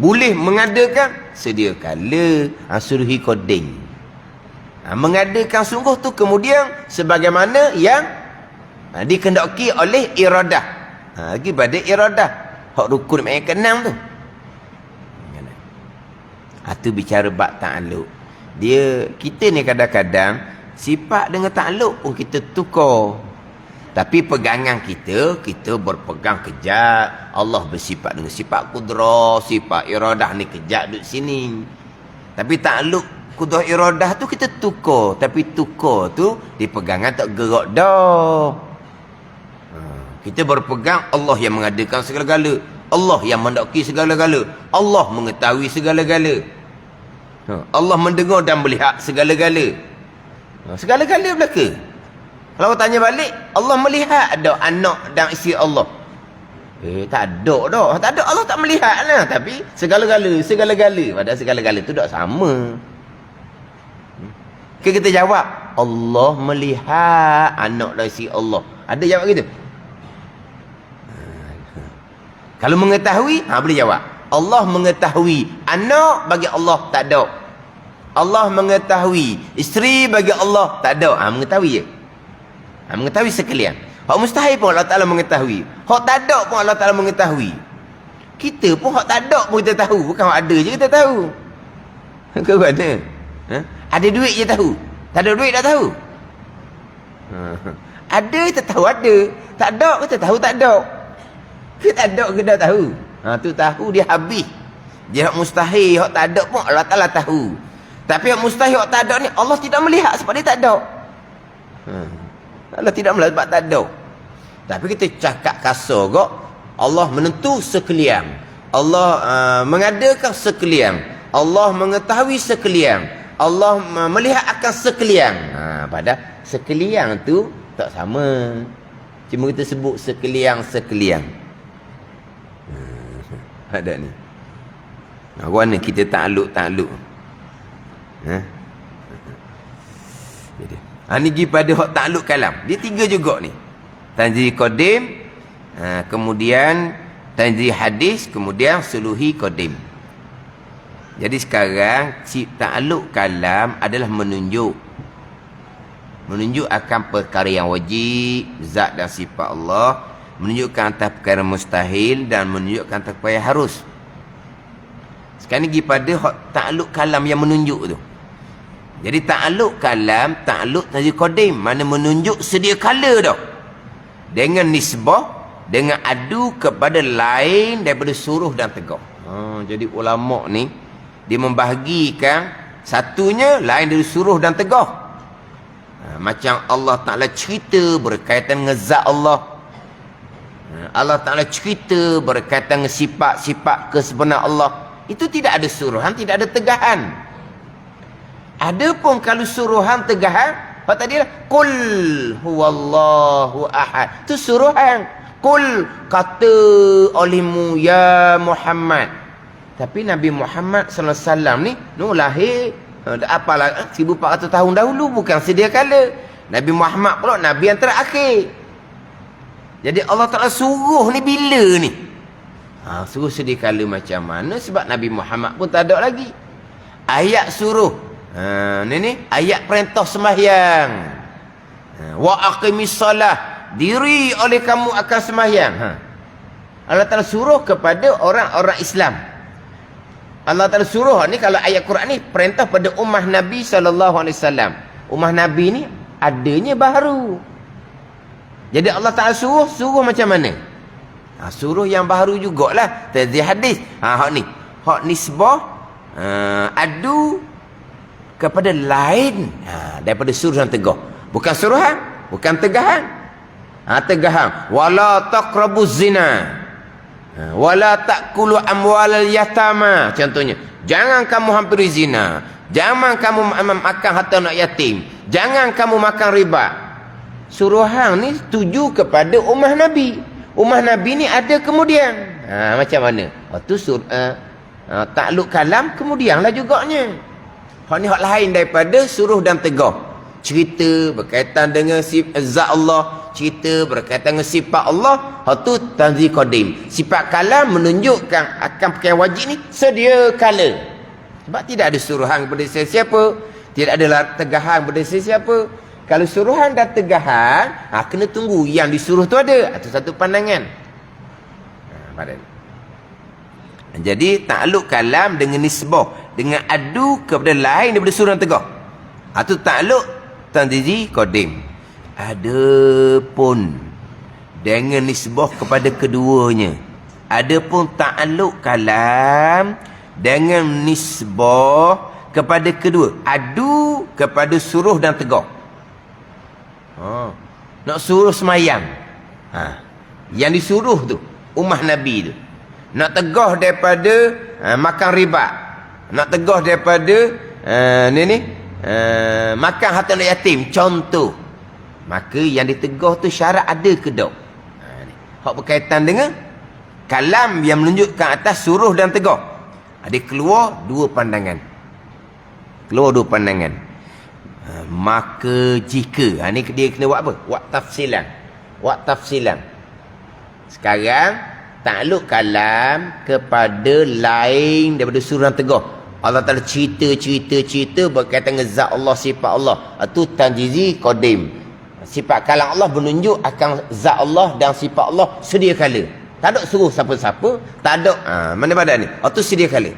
Boleh mengadakan sedia kala. Suruhi koding. Mengadakan sungguh tu kemudian sebagaimana yang dikehendaki oleh iradah. Lagi pada iradah hak rukun yang keenam tu. Tu bicara bab ta'alluq. Kita ni kadang-kadang sifat dengan ta'alluq pun kita tukar. Tapi pegangan kita berpegang kejap. Allah bersifat dengan sifat kudrah, sifat iradah ni kejap duduk sini. Tapi ta'alluq kudrah iradah tu kita tukar. Tapi tukar tu di pegangan tak gerak dah. Kita berpegang Allah yang mengadakan segala-gala. Allah yang mendaki segala-gala. Allah mengetahui segala-gala. Allah mendengar dan melihat segala-gala. Segala-gala belaka. Kalau tanya balik, Allah melihat ada anak dan isteri Allah. Tak ada dah. Tak ada, Allah tak melihat lah. Tapi segala-gala. Padahal segala-gala tu tak sama. Kita jawab, Allah melihat anak dan isteri Allah. Ada jawab gitu? Kalau mengetahui, boleh jawab. Allah mengetahui. Anak bagi Allah tak ada. Allah mengetahui. Isteri bagi Allah tak ada. Mengetahui je. Mengetahui sekalian. Hak mustahil pun Allah Ta'ala mengetahui. Hak tak ada pun Allah Ta'ala mengetahui. Kita pun hak tak ada pun kita tahu. Bukan hak ada je kita tahu. Kau mana? Ada duit je tahu. Tak ada duit tak tahu. Ada kita tahu ada. Tak ada kita tahu tak ada. Kita tak ada kita tahu. Tu tahu dia habis. Dia hak mustahil, hak tak ada pun Allah Ta'ala tahu. Tapi hak mustahil, hak tak ada ni Allah tidak melihat sebab dia tak ada. Allah tidak melihat sebab tak ada. Tapi kita cakap kasar kok. Allah menentu sekalian. Allah mengadakan sekalian. Allah mengetahui sekalian. Allah melihat akan sekalian. Pada sekalian tu tak sama. Cuma kita sebut sekalian. Ada ni. Mana kita ta'alluq. Ni pergi pada hak ta'alluq kalam. Dia tiga juga ni. Tanzih qadim, kemudian tanzih hadis, kemudian suluhi qadim. Jadi sekarang ta'alluq kalam adalah menunjuk akan perkara yang wajib, zat dan sifat Allah, menunjukkan atas perkara mustahil dan menunjukkan atas perkara yang harus. Sekarang ni pergi pada ta'alluq kalam yang menunjuk tu. Jadi ta'alluq kalam, ta'alluq tanzih qadim, mana menunjuk sedia kala dah. Dengan nisbah, dengan adu kepada lain daripada suruh dan tegah. Jadi ulama ni dia membahagikan satunya lain dari suruh dan tegah. Macam Allah Ta'ala cerita berkaitan dengan zat Allah. Allah Ta'ala cerita berkaitan dengan sifat-sifat kesebenaran Allah. Itu tidak ada suruhan, tidak ada tegahan. Adapun kalau suruhan tegahan, apa tadi lah? Qul huwallahu ahad. Itu suruhan. Qul, kata olehmu ya Muhammad. Tapi Nabi Muhammad sallallahu alaihi wasallam ni lahir apalah 1400 tahun dahulu, bukan sedia kala. Nabi Muhammad pula nabi yang terakhir. Jadi Allah Ta'ala suruh ni bila ni? Suruh sedia kala macam mana? Sebab Nabi Muhammad pun tak ada lagi. Ayat suruh. Ni ayat perintah sembahyang. Wa aqimis salah. Diri oleh kamu akan sembahyang. Allah Ta'ala suruh kepada orang-orang Islam. Allah Ta'ala suruh ni, kalau ayat Quran ni perintah pada ummah Nabi SAW. Ummah Nabi ni adanya baharu. Jadi Allah Ta'ala suruh macam mana? Suruh yang baharu jugalah. Tazih hadis. Hak ni. Hak nisbah adu kepada lain daripada suruh dan tegah. Bukan suruhan, bukan tegahan. Tegahan. Wala taqrabuz zina. Wala ta'kulu amwalal yatama. Contohnya, jangan kamu hampiri zina. Jangan kamu makan harta anak yatim. Jangan kamu makan riba. Suruhan ni tuju kepada ummah Nabi. Ummah Nabi ni ada kemudian. Macam mana? Itu takluk kalam kemudianlah juganya. Hak ni hak lain daripada suruh dan tegah. Cerita berkaitan dengan zat Allah, cerita berkaitan dengan sifat Allah, hak tu tanzih qadim. Sifat kalam menunjukkan akan perkara wajib ni sedia kala. Sebab tidak ada suruhan kepada sesiapa, tidak ada tegahan kepada sesiapa. Kalau suruhan dan tegahan, kena tunggu yang disuruh tu ada. Itu satu pandangan. Jadi takluk kalam dengan nisbah, dengan adu kepada lain daripada suruh dan tegah. Itu takluk tanzih qadim. Adapun dengan nisbah kepada keduanya, adapun takluk kalam dengan nisbah kepada kedua, adu kepada suruh dan tegah. Nak suruh semayang, yang disuruh tu ummah Nabi tu. Nak tegah daripada makan riba, nak tegah daripada makan harta anak yatim, contoh. Maka yang ditegah tu syarat ada ke tak? Hak berkaitan dengan kalam yang menunjukkan atas suruh dan tegah. Ada keluar dua pandangan. Maka jika ni dia kena buat apa? Buat tafsilan. Sekarang takluk kalam kepada lain daripada suruh dan tegah. Allah Ta'ala cerita berkaitan dengan zat Allah, sifat Allah. Itu tanjizi qadim. Sifat kalam Allah menunjuk akan zat Allah dan sifat Allah sedia kala. Tak ada suruh siapa-siapa, tak ada mana pada ni. Itu sedia kala.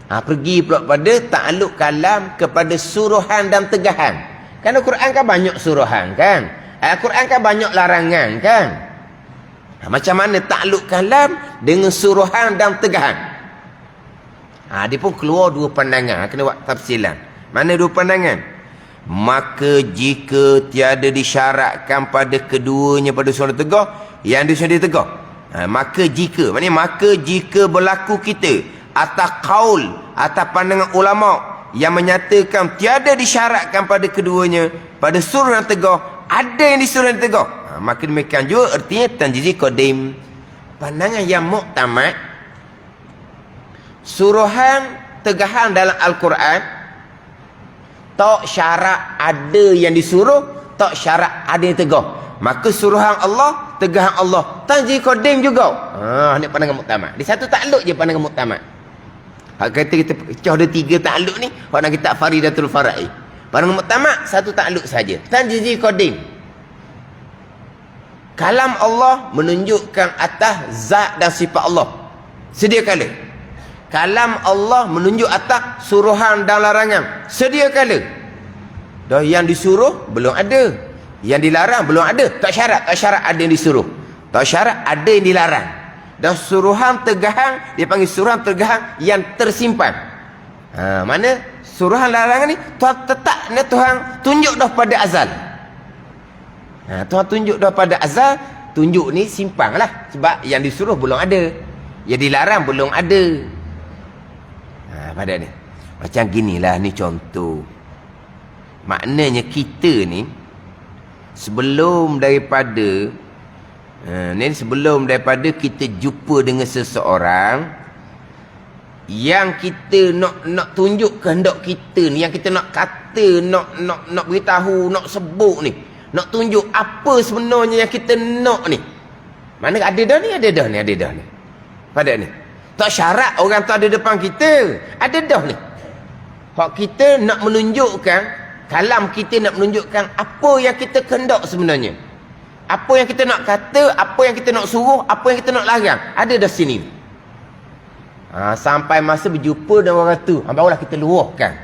Pergi pula pada takluk kalam kepada suruhan dan tegahan. Kan Al-Quran kan banyak suruhan kan? Al-Quran kan banyak larangan kan? Macam mana takluk kalam dengan suruhan dan tegahan? Dia pun keluar dua pandangan. Kena buat tafsilan. Mana dua pandangan? Maka jika tiada disyaratkan pada keduanya pada suruh tegah, yang disuruh tegah. Maka jika, maknanya maka jika berlaku kita atas qaul, atas pandangan ulama yang menyatakan tiada disyaratkan pada keduanya pada suruh dan tegah, ada yang disuruh dan tegah, maka demikian juga artinya tanjizi qadim. Pandangan yang muktamad, suruhan tegahan dalam Al-Quran tak syarat ada yang disuruh, tak syarat ada yang tegah. Maka suruhan Allah, tegahan Allah, tanjizi qadim juga. Ni pandangan muktamad. Di satu takluk je pandangan muktamad. Hak kata kita pecah ada 3 takluk ni, hak nak kita faridatul fara'i. Pandangan muktamad satu takluk saja, tanjizi qadim. Kalam Allah menunjukkan atas zat dan sifat Allah sedia kala. Kalam Allah menunjuk atas suruhan dan larangan sedia kala. Dah yang disuruh belum ada, yang dilarang belum ada. Tak syarat ada yang disuruh, tak syarat ada yang dilarang. Dan suruhan tegahan dia panggil suruhan tegahan yang tersimpan. Mana suruhan larangan ni Tuhan tetap ni Tuhan tunjuk dah pada azal. Tuhan tunjuk dah pada azal, tunjuk ni simpanlah. Sebab yang disuruh belum ada, yang dilarang belum ada. Pada ni macam ginilah ni contoh. Maknanya kita ni sebelum daripada kita jumpa dengan seseorang yang kita nak tunjuk kehendak kita ni, yang kita nak kata, nak beritahu, nak sebut ni, nak tunjuk apa sebenarnya yang kita nak ni. Mana ada dah ni. Pada ni tak syarat orang tu ada depan kita, ada dah ni. Hak kita nak menunjukkan, kalam kita nak menunjukkan apa yang kita kehendak sebenarnya. Apa yang kita nak kata, apa yang kita nak suruh, apa yang kita nak larang, ada dah sini. Sampai masa berjumpa dengan orang tu, barulah kita luahkan.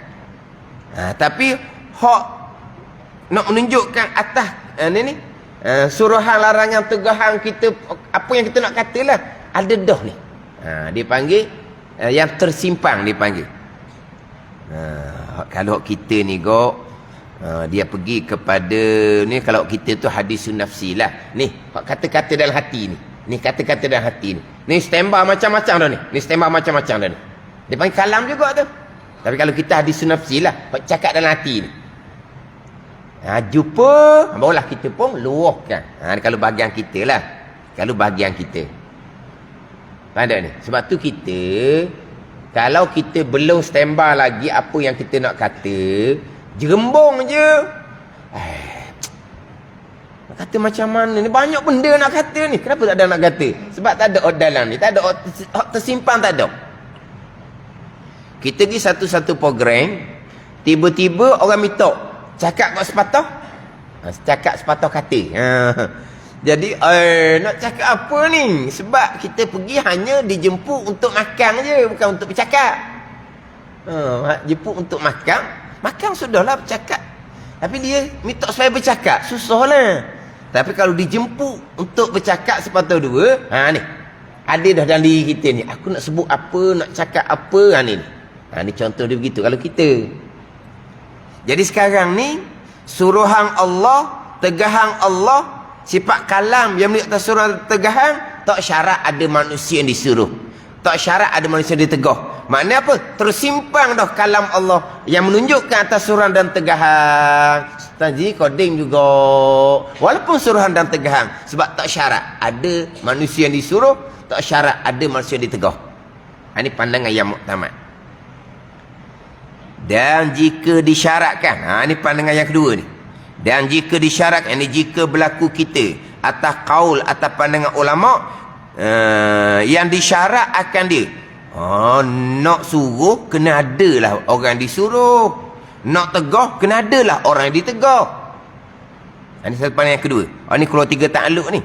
Tapi hak nak menunjukkan atas suruhan, larangan, tegahan kita, apa yang kita nak katalah, ada dah ni. Dia panggil yang tersimpang, dia panggil. Kalau kita ni dia pergi kepada ni, kalau kita tu hadis nafsi lah. Ni kata-kata dalam hati ni. Ni kata-kata dalam hati ni. Ni standby macam-macam dah ni. Ni standby macam-macam dah ni. Dia panggil kalam juga tu. Tapi kalau kita hadis nafsi lah, cakap dalam hati ni. Jumpa, barulah kita pun luahkan. Kalau bahagian kita lah. Kalau bahagian kita. Faham tak ni? Sebab tu kita, kalau kita belum standby lagi apa yang kita nak kata, jerembung je. Nak kata macam mana ni? Banyak benda nak kata ni. Kenapa tak ada nak kata? Sebab tak ada dalam ni. Tak ada tersimpan, tak ada. Kita pergi satu-satu program, tiba-tiba orang minta cakap kat sepatah. Cakap sepatah kata. Jadi nak cakap apa ni? Sebab kita pergi hanya dijemput untuk makan je, bukan untuk bercakap. Jemput untuk makan, makan sudahlah bercakap. Tapi dia minta supaya bercakap, susahlah. Tapi kalau dijemput untuk bercakap sepatah dua, ni ada dah dalam diri kita ni. Aku nak sebut apa, nak cakap apa, ni. Ni contoh dia begitu kalau kita. Jadi sekarang ni suruhan Allah, tegahan Allah, sifat kalam yang menunjuk atas suruhan tegahan, tak syarat ada manusia yang disuruh, tak syarat ada manusia yang ditegah. Maknanya apa? Tersimpang dah kalam Allah yang menunjukkan atas suruhan dan tegahan. Tadi kodim juga, walaupun suruhan dan tegahan, sebab tak syarat ada manusia yang disuruh, tak syarat ada manusia yang ditegah. Ini pandangan yang muktamad. Dan jika disyaratkan, ini pandangan yang kedua ni. Dan jika disyaratkan, ini jika berlaku kita atas kaul, atas pandangan ulama, yang disyarat akan dia, nak suruh kena adalah orang disuruh, nak tegah kena adalah orang yang ditegah. Ini satu pandangan yang kedua. Ini keluar tiga takluk ni.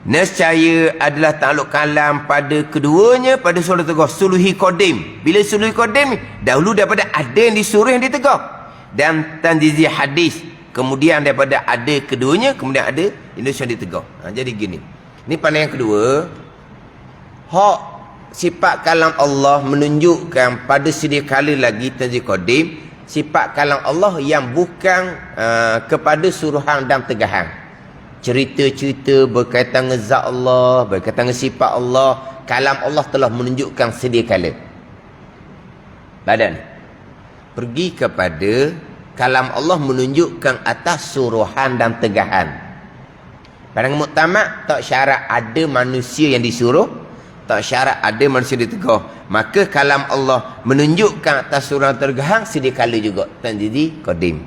Nescaya adalah takluk kalam pada keduanya, pada surah tegah suluhi kodim. Bila suluhi kodim ni, dahulu daripada ada yang disuruh yang ditegah, dan tanjizi hadis, kemudian daripada ada keduanya, kemudian ada Indonesia yang ditegah. Jadi gini, ni pandangan yang kedua. Hak sifat kalam Allah menunjukkan pada sedia kala lagi tanjizi kodim, sifat kalam Allah yang bukan kepada suruhan dan tegahan. Cerita-cerita berkaitan dengan zat Allah, berkaitan dengan sifat Allah, kalam Allah telah menunjukkan sedia kala. Badan pergi kepada kalam Allah menunjukkan atas suruhan dan tegahan. Pandangan muktamad, tak syarat ada manusia yang disuruh, tak syarat ada manusia ditegah. Maka kalam Allah menunjukkan atas suruhan dan tegahan sedia kala juga. Tanjizi qadim.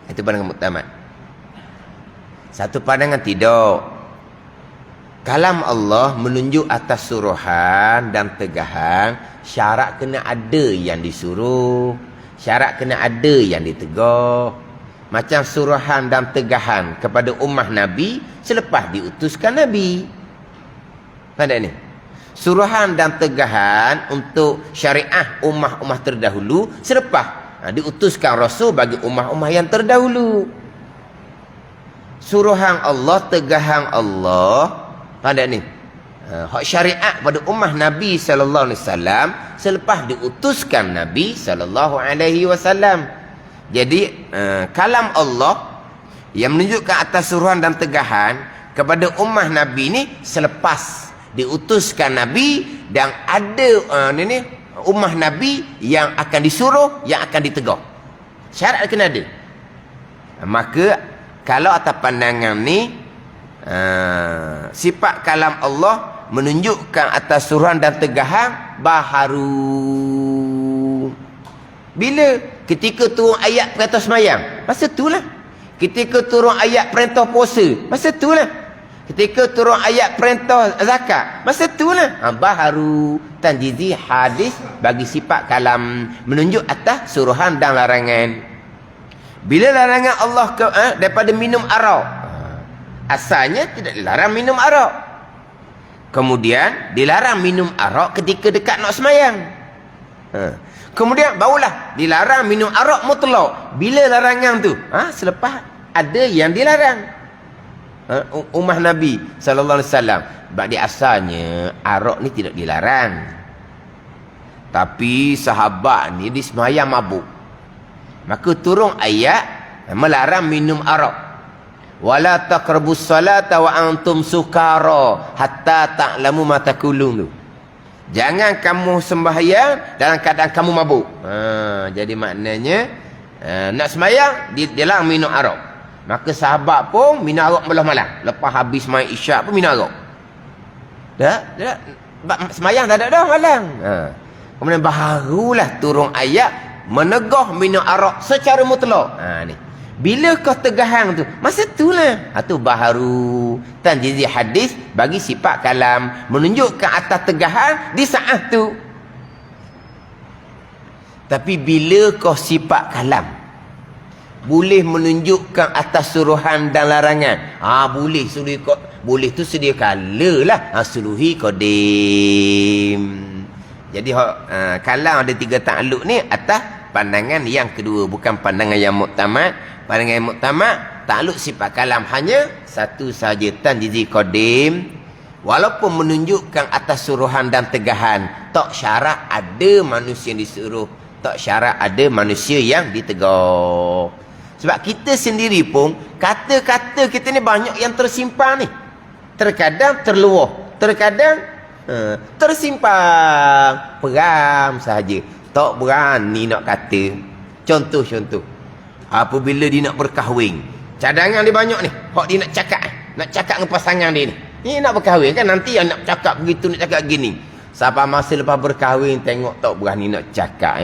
Itu pandangan muktamad. Satu pandangan tidak. Kalam Allah menunjuk atas suruhan dan tegahan, syarat kena ada yang disuruh, syarat kena ada yang ditegah. Macam suruhan dan tegahan kepada ummah Nabi selepas diutuskan Nabi. Faham tak ni? Suruhan dan tegahan untuk syariah ummah-ummah terdahulu selepas diutuskan Rasul bagi ummah-ummah yang terdahulu. Suruhan Allah, tegahan Allah, faham tak ni? Hak syariat pada ummah Nabi sallallahu alaihi wasallam selepas diutuskan Nabi sallallahu alaihi wasallam. Jadi kalam Allah yang menunjukkan atas suruhan dan tegahan kepada ummah Nabi ni selepas diutuskan Nabi, dan ada ummah Nabi yang akan disuruh, yang akan ditegah. Syarat kena ada. Maka kalau atas pandangan ni, sifat kalam Allah menunjukkan atas suruhan dan tegahan baharu. Bila? Ketika turun ayat perintah semayang, masa itulah. Ketika turun ayat perintah puasa, masa itulah. Ketika turun ayat perintah zakat, masa itulah. Baharu tanjizi hadis bagi sifat kalam menunjuk atas suruhan dan larangan. Bila larangan Allah daripada minum arak, asalnya tidak dilarang minum arak. Kemudian dilarang minum arak ketika dekat nak semayang. Kemudian barulah dilarang minum arak mutlak. Bila larangan tu? Selepas ada yang dilarang. Ummah Nabi sallallahu alaihi wasallam. Sebab dia asalnya arak ni tidak dilarang. Tapi sahabat ni disemayang mabuk. Maka turun ayat melarang minum arak. Wala taqrabus salata wa antum sukara hatta ta'lamu ma taqulun tu. Jangan kamu sembahyang dalam keadaan kamu mabuk. Jadi maknanya nak sembahyang dia minum arak. Maka sahabat pun minum arak belah malam. Lepas habis main isyak pun minum arak. Dah sembahyang tak ada dah malam. Kemudian barulah turun ayat menegah minum arak secara mutlak. Ni. Bila kau tegahang tu, masa itulah. Tu baharu tanjizi hadis bagi sifat kalam menunjukkan atas tegahan di saat tu. Tapi bila kau sifat kalam boleh menunjukkan atas suruhan dan larangan. Boleh suruh kau, boleh tu sedia kala lah. Suruhi qadim. Jadi kalam ada 3 takluk ni atas pandangan yang kedua, bukan pandangan yang muktamad. Pandangan yang muktamad takluk sifat kalam hanya satu saja, tanjizi qadim, walaupun menunjukkan atas suruhan dan tegahan. Tak syarat ada manusia yang disuruh, tak syarat ada manusia yang ditegur. Sebab kita sendiri pun kata-kata kita ni banyak yang tersimpan ni. Terkadang terluah, terkadang tersimpan, peram sahaja, tak berani nak kata. Contoh-contoh, apabila dia nak berkahwin, cadangan dia banyak ni, hak dia nak cakap dengan pasangan dia ni. Ni nak berkahwin kan, nanti yang nak cakap begitu, nak cakap gini. Sampai masa lepas berkahwin tengok tak berani nak cakap.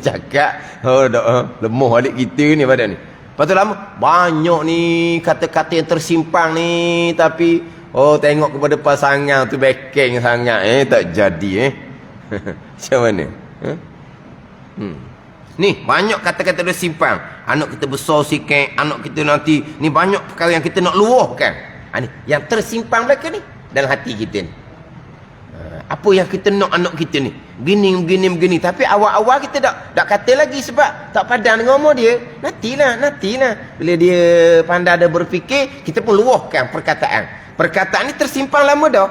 Cakap lemah balik kita ni badan ni. Lepas tu lama banyak ni kata-kata yang tersimpan ni, tapi tengok kepada pasangan tu bekeng sangat, tak jadi. Macam mana? Ni banyak kata-kata tersimpan. Anak kita besar sikit, anak kita nanti ni banyak perkara yang kita nak luahkan. Ni yang tersimpan belaka ni dalam hati kita ni. Apa yang kita nak anak kita ni begini, tapi awal-awal kita tak kata lagi sebab tak padan dengan umur dia. Nantilah bila dia pandai ada berfikir, kita pun luahkan perkataan ni tersimpan lama dah.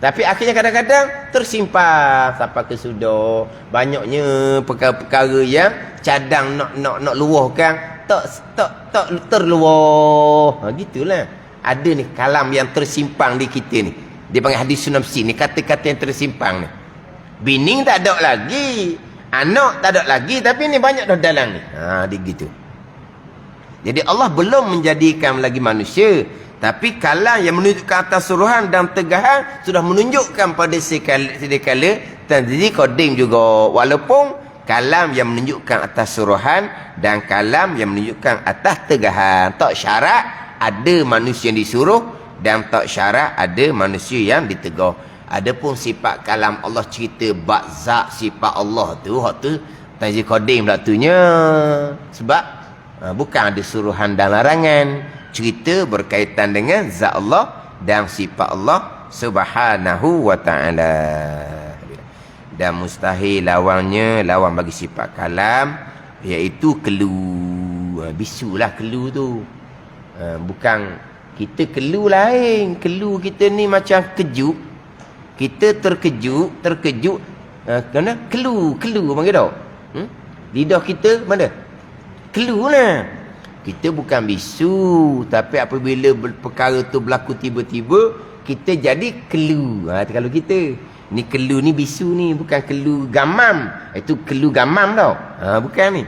Tapi akhirnya kadang-kadang tersimpan sampai ke sudah. Banyaknya perkara-perkara yang cadang nak luahkan tak terluah. Gitulah. Ada ni kalam yang tersimpan di kita ni. Dia panggil hadis nafsi ni, kata-kata yang tersimpan ni. Bini tak ada lagi, anak tak ada lagi, tapi ni banyak dah dalam ni. Dia gitu. Jadi Allah belum menjadikan lagi manusia, tapi kalam yang menunjukkan atas suruhan dan tegahan sudah menunjukkan pada sedia kala tanjizi qadim juga. Walaupun kalam yang menunjukkan atas suruhan dan kalam yang menunjukkan atas tegahan, tak syarat ada manusia yang disuruh dan tak syarat ada manusia yang ditegur. Adapun sifat kalam Allah cerita bab zat sifat Allah tu, hak tu tanjizi qadim lah tunya. Sebab bukan ada suruhan dan larangan, cerita berkaitan dengan zat Allah dan sifat Allah subhanahu wa ta'ala. Dan mustahil lawannya, lawan bagi sifat kalam, iaitu kelu. Bisu lah kelu tu. Bukan kita kelu lain. Kelu kita ni macam kejut. Kita terkejut. Kena kelu panggil tau. Lidah kita mana? Kelu lah. Kita bukan bisu, tapi apabila perkara tu berlaku tiba-tiba, kita jadi kelu. Kalau kita ni kelu ni bisu ni, bukan kelu gamam. Itu kelu gamam tau. Bukan ni.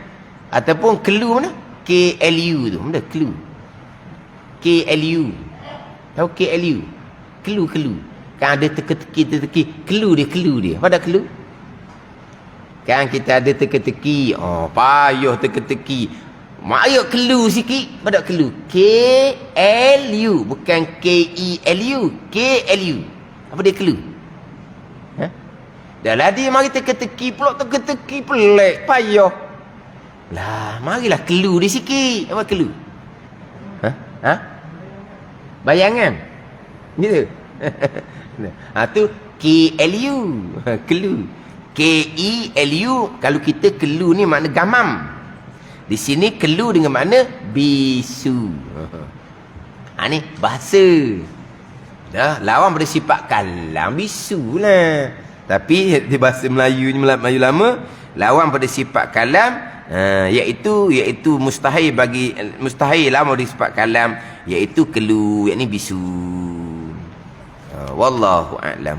Ataupun kelu mana? KLU tu. Mana kelu? KLU. Tahu KLU? Kelu. Kan ada teka-teki. Kelu dia. Apa dah kelu? Kan kita ada teka-teki. Payah teka-teki. Mak kelu sikit. Apa dah kelu? KLU. Bukan KELU. KLU. Apa dia kelu? Dah lah dia mari teka-teki pula. Teka-teki pelik. Payah. Lah, marilah kelu dia sikit. Apa kelu? Bayangan. Gitu. Tu KLU. Kelu. K-E-L-U. Kalau kita kelu ni makna gamam. Di sini kelu dengan makna bisu. Ni bahasa. Dah, lawan pada sifat kalam bisu lah. Tapi di bahasa Melayu ni, Melayu lama, lawan pada sifat kalam, iaitu mustahil lawan pada sifat kalam, iaitu kelu, yakni bisu. Wallahu a'lam.